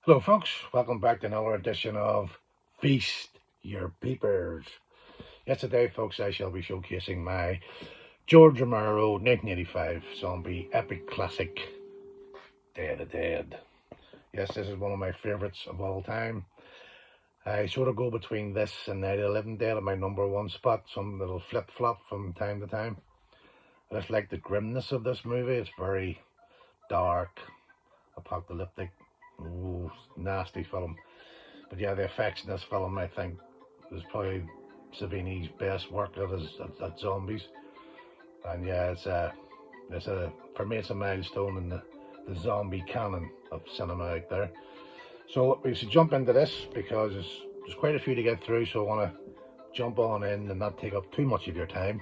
Hello, folks. Welcome back to another edition of Feast Your Peepers. Yesterday, folks, I shall be showcasing my George Romero 1985 zombie epic classic, Day of the Dead. Yes, this is one of my favourites of all time. I sort of go between this and Night of the Living Dead at my number one spot. Some little flip-flop from time to time. I just like the grimness of this movie. It's very dark, apocalyptic, nasty film. But yeah, the effects in this film, I think, is probably Savini's best work at zombies. And yeah, for me, it's a milestone in the zombie canon of cinema out there. So we should jump into this because there's quite a few to get through. So I want to jump on in and not take up too much of your time.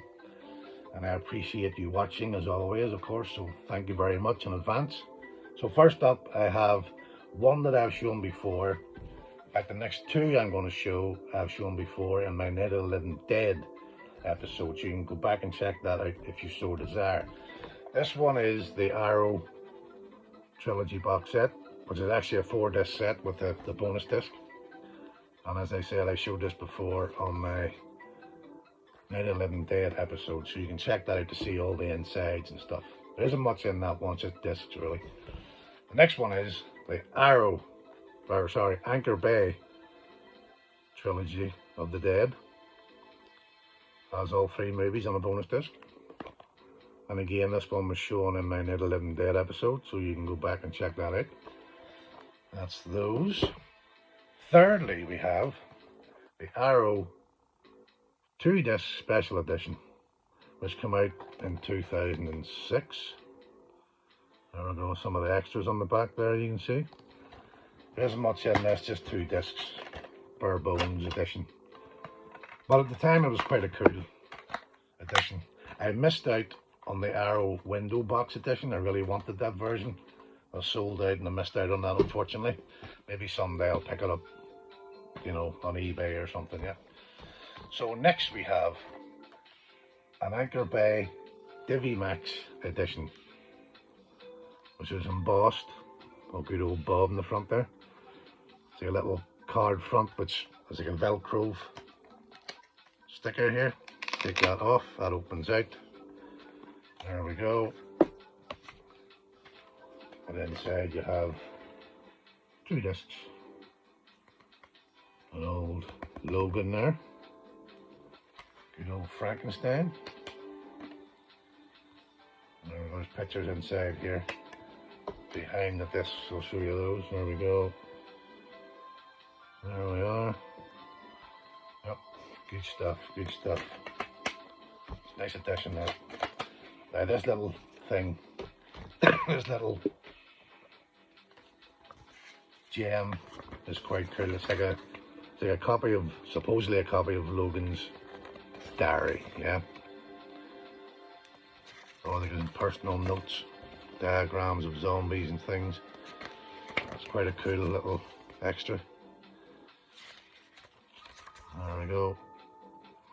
And I appreciate you watching as always, of course. So thank you very much in advance. So first up, I have one that I've shown before. In fact, the next two I'm going to show I've shown before in my Night of the Living Dead episode. So you can go back and check that out if you so desire. This one is the Arrow trilogy box set, which is actually a 4-disc set with the bonus disc. And as I said, I showed this before on my Night of the Living Dead episode, so you can check that out to see all the insides and stuff. There isn't much in that one, just discs really. The next one is the Anchor Bay trilogy of the Dead. Has all 3 movies on a bonus disc. And again, this one was shown in my Night of the Living Dead episode, so you can go back and check that out. That's those. Thirdly, we have the Arrow 2-disc special edition, which came out in 2006. There we go, some of the extras on the back there you can see. There isn't much in this, just 2 discs, bare bones edition. But at the time it was quite a cool edition. I missed out on the Arrow window box edition. I really wanted that version. I was sold out and I missed out on that, unfortunately. Maybe someday I'll pick it up, you know, on eBay or something, yeah. So next we have an Anchor Bay DiviMax edition, which is embossed. Oh, good old Bob in the front there. See a little card front, which is like a Velcro sticker here. Take that off, that opens out. There we go. And inside you have 2 discs. An old Logan there. Good old Frankenstein. There's pictures inside here. Behind the discs, I'll show you those. There we go. There we are. Yep, good stuff, good stuff. It's a nice addition there. Now this little thing, this little gem is quite cool. It's like a copy of, supposedly a copy of Logan's diary, yeah. All the personal notes, diagrams of zombies and things. It's quite a cool little extra. There we go.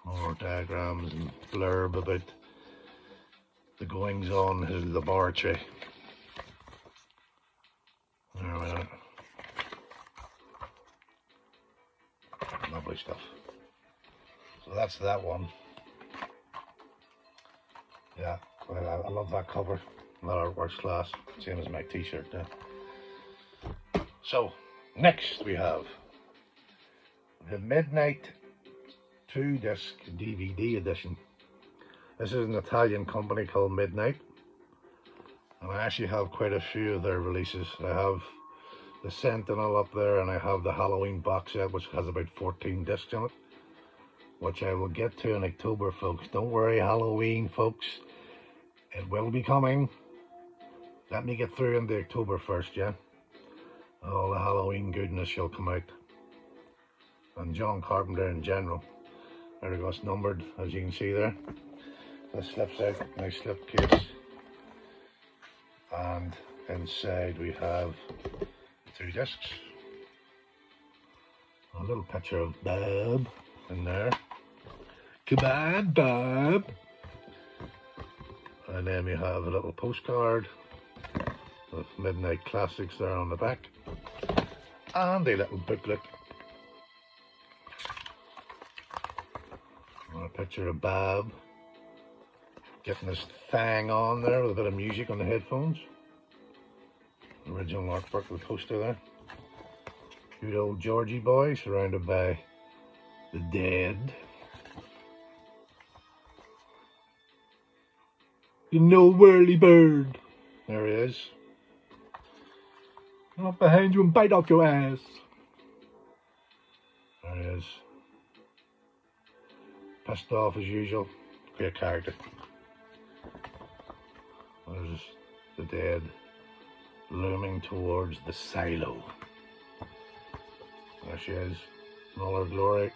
More diagrams and blurb about the goings on in his laboratory. There we are. Lovely stuff. So that's that one. Yeah, I love that cover. That artwork's class. Same as my t-shirt there. So, next we have the Midnight 2-disc DVD edition. This is an Italian company called Midnight. And I actually have quite a few of their releases. I have the Sentinel up there, and I have the Halloween box set, which has about 14 discs in it, which I will get to in October, folks. Don't worry, Halloween, folks. It will be coming. Let me get through into October first, yeah? All the Halloween goodness shall come out. And John Carpenter in general. There we go, it's numbered, as you can see there. This slips out, nice slipcase. And inside we have 2 discs. A little picture of Bob in there. Come on, Bob. And then we have a little postcard with Midnight Classics there on the back. handy little booklet. A picture of Bob getting his thing on there with a bit of music on the headphones. Original artwork with the poster there. Good old Georgie boy surrounded by the dead. You know, whirly bird. There he is. I'm up behind you and bite off your ass. There he is. Pissed off as usual. Great character. There's the dead looming towards the silo. There she is, in all her glory.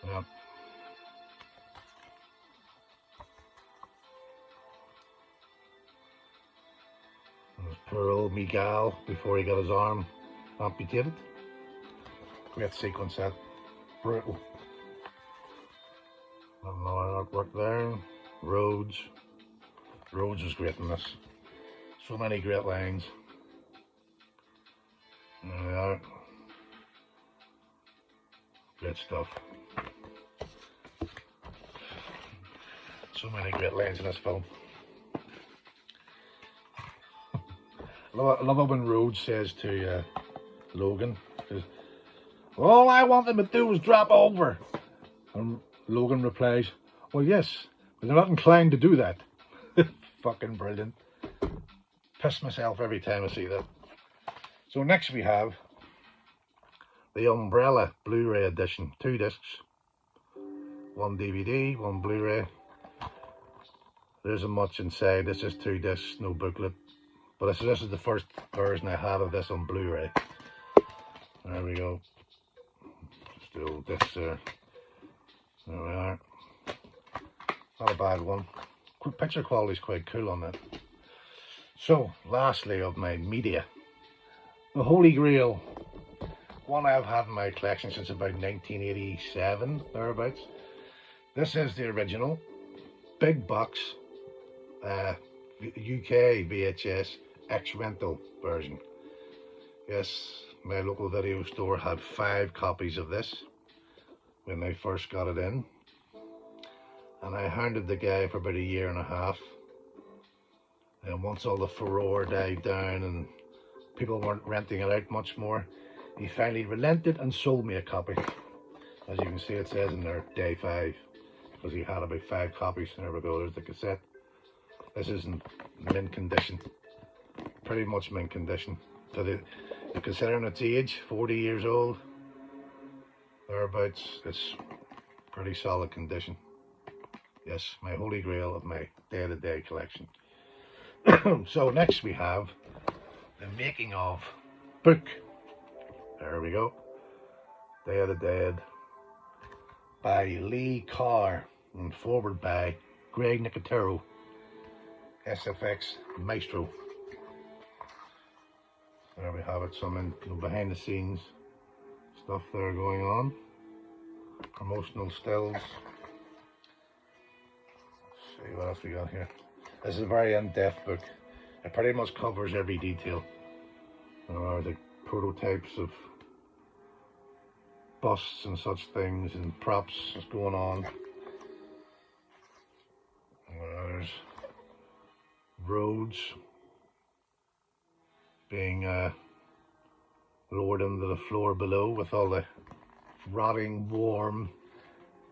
Yep. And there's poor old Miguel before he got his arm amputated. Great sequence that. Brutal. Another artwork there. Rhodes. Rhodes was great in this. So many great lines. There they are. Great stuff. So many great lines in this film. I love it when Rhodes says to Logan, all I want them to do is drop over. And Logan replies, well, yes, but they're not inclined to do that. Fucking brilliant. Piss myself every time I see that. So next we have the Umbrella Blu-ray edition. 2 discs. 1 DVD, 1 Blu-ray. There isn't much inside. This is 2 discs, no booklet. But this is the first version I had of this on Blu-ray. There we go. Still discs there. There we are. Not a bad one. Picture quality is quite cool on that. So, lastly of my media, the Holy Grail. One I've had in my collection since about 1987, thereabouts. This is the original, big box, UK VHS X-Rental version. Yes, my local video store had 5 copies of this when they first got it in. And I hounded the guy for about 1.5 years. And once all the furore died down and people weren't renting it out much more, he finally relented and sold me a copy. As you can see, it says in there, day 5, because he had about 5 copies. There we go, there's the cassette. This is in mint condition, pretty much mint condition. So considering its age, 40 years old, thereabouts, it's pretty solid condition. Yes, my holy grail of my day-to-day collection. So next we have the making of book. There we go. Day of the Dead by Lee Carr and forward by Greg Nicotero, SFX Maestro. There we have it, some behind the scenes stuff there going on. Promotional stills. Let's see what else we got here. This is a very in-depth book. It pretty much covers every detail. There are the prototypes of busts and such things and props that's going on. There's Rhodes being lowered into the floor below with all the rotting, warm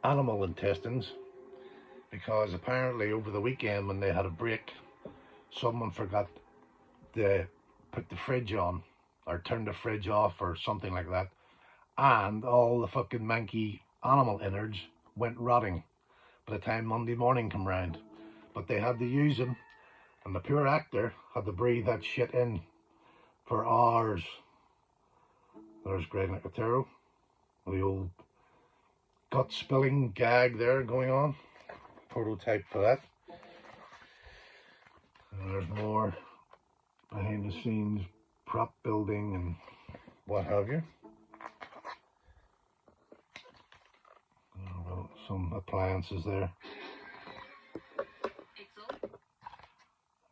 animal intestines, because apparently over the weekend when they had a break, someone forgot to put the fridge on or turn the fridge off or something like that, and all the fucking manky animal innards went rotting by the time Monday morning come round. But they had to use them, and the poor actor had to breathe that shit in for hours. There's Greg Nicotero, the old gut spilling gag there going on, prototype for that. And there's more behind the scenes prop building and what have you. Well, some appliances there.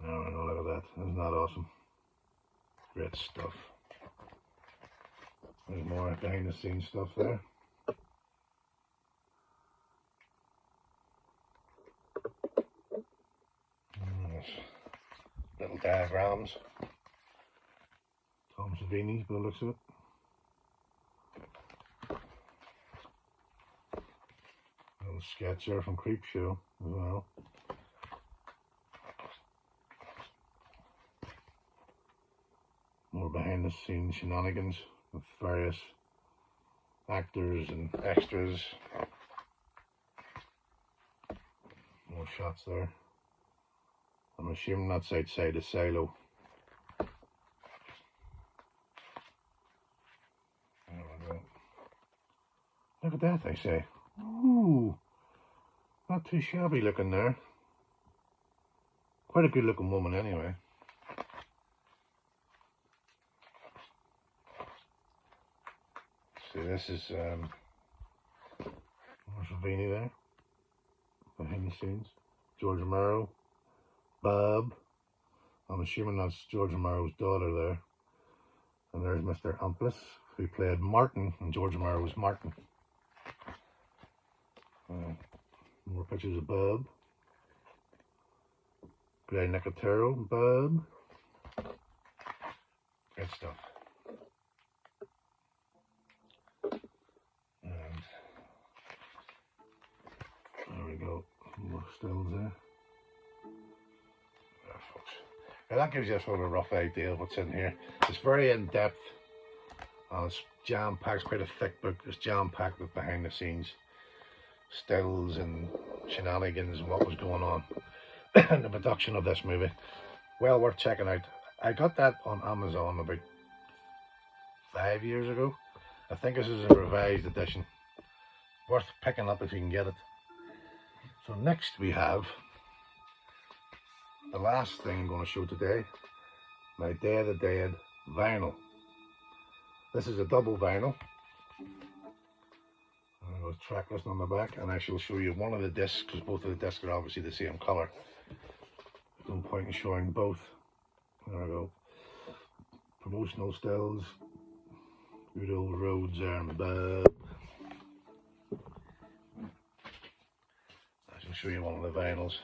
Oh, look at that. Isn't that awesome? Great stuff. There's more behind the scenes stuff there. Little diagrams. Tom Savini, by the looks of it. Little sketch there from Creepshow as well. More behind the scenes shenanigans with various actors and extras. More shots there. I'm assuming that's outside a silo. There we go. Look at that, I say. Ooh, not too shabby looking there. Quite a good looking woman anyway. See, this is Savini there, behind the scenes. George Romero, Bob. I'm assuming that's George Romero's daughter there. And there's Mr. Amplis, who played Martin, and George Romero was Martin. More pictures of Bob. Grey Nicotero, Bob. Good stuff. And there we go. More stills there. There, folks. Now that gives you a sort of a rough idea of what's in here. It's very in depth. It's jam-packed. It's quite a thick book. It's jam-packed with behind the scenes stills and shenanigans and what was going on in the production of this movie. Well worth checking out. I got that on Amazon about 5 years ago. I think this is a revised edition. Worth picking up if you can get it. So next we have the last thing I'm going to show today, my Day of the Dead vinyl. This is a double vinyl. There's track listing on the back, and I shall show you one of the discs because both of the discs are obviously the same colour. No point in showing both. There we go. Promotional stills. Good old roads there and Bob. I shall show you one of the vinyls.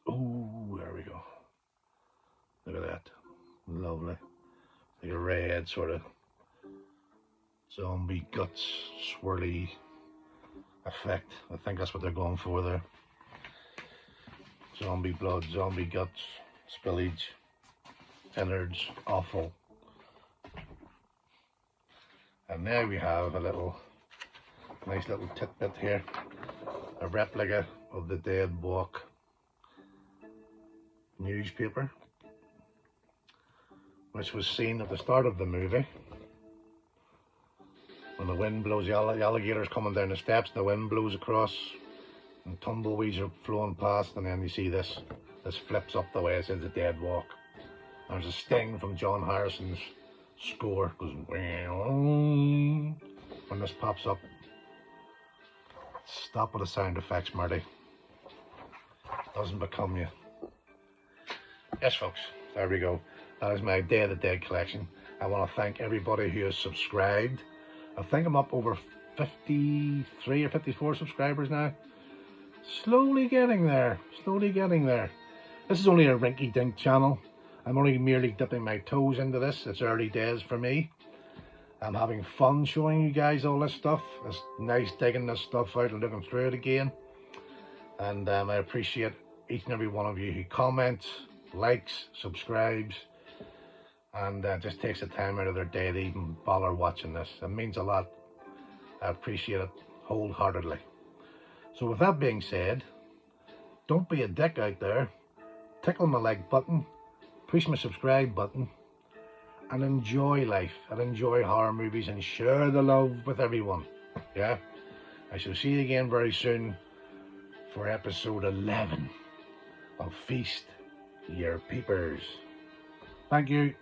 Oh, there we go. Look at that. Lovely. Like a red sort of zombie guts swirly effect. I think that's what they're going for there. Zombie blood, zombie guts, spillage, innards, awful. And now we have a nice little tidbit here. A replica of the Dead Walk newspaper, which was seen at the start of the movie. When the wind blows, the alligator's coming down the steps, the wind blows across, and tumbleweeds are flowing past, and then you see this flips up the way it says the Dead Walk. There's a sting from John Harrison's score, it goes when this pops up. Stop with the sound effects, Marty. Doesn't become you. Yes, folks, there we go. That is my Day of the Dead collection. I want to thank everybody who has subscribed. I think I'm up over 53 or 54 subscribers now. Slowly getting there, slowly getting there. This is only a rinky-dink channel. I'm only merely dipping my toes into this. It's early days for me. I'm having fun showing you guys all this stuff. It's nice digging this stuff out and looking through it again. And I appreciate each and every one of you who comments, likes, subscribes, and just takes the time out of their day to even bother watching this. It means a lot. I appreciate it wholeheartedly. So with that being said, don't be a dick out there. Tickle my like button, push my subscribe button, and enjoy life and enjoy horror movies and share the love with everyone. Yeah? I shall see you again very soon for episode 11 of Feast Your Peepers. Thank you.